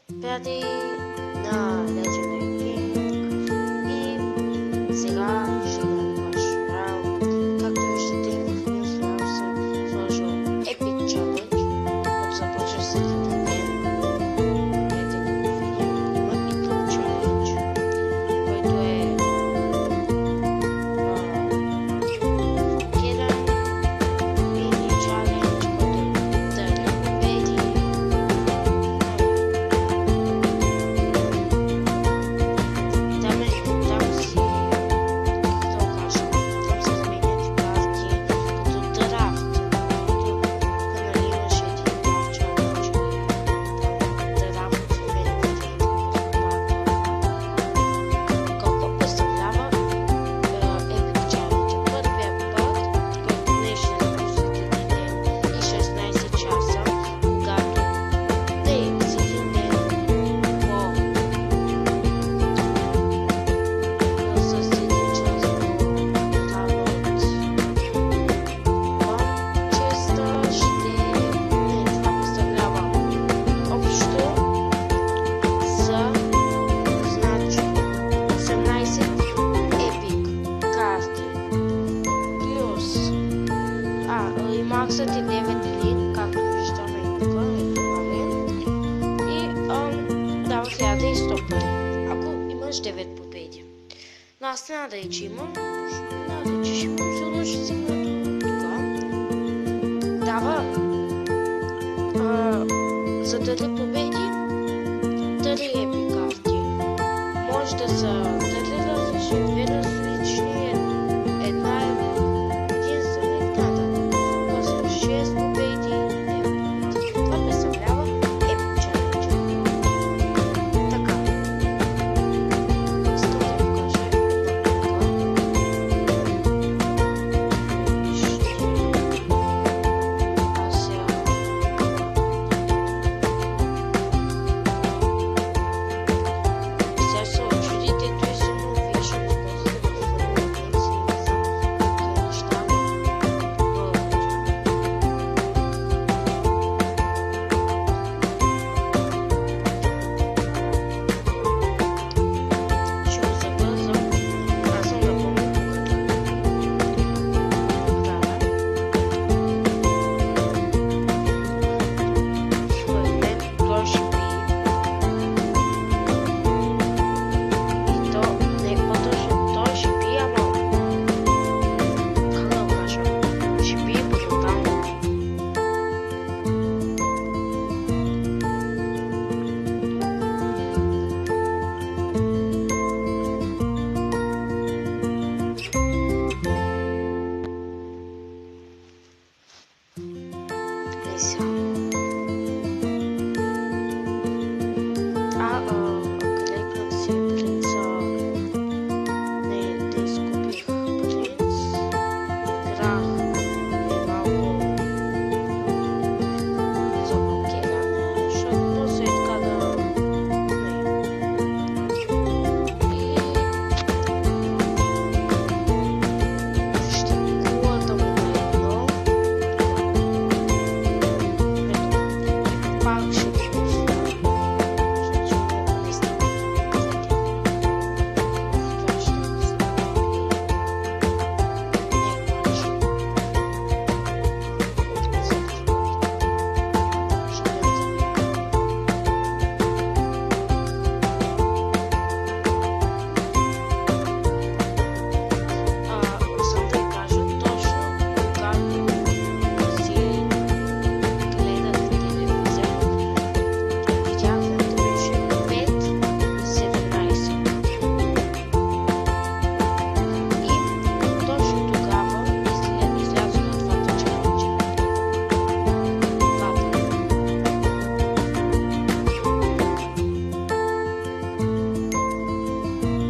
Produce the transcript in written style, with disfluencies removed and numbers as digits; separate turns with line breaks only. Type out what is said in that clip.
Преди на Legendary King и сега ще играем Clash Royale. Както виждате, в Newsfile съм сложил Epic Challenge, който започва след един ден. Ето да го видим. Има и друг challenge, който е блокиран, мини challenge, който е да не победи. Максът е 9 лин, както виждаме и тук е добавен. И дава 1100 пари, ако имаш 9 победи. Но аз не надали, че имам, надали, че ще имам, сигурно ще стигна до тук. Дава за 3 победи 3 епик карти. Може да са 3 различни, 2 различни.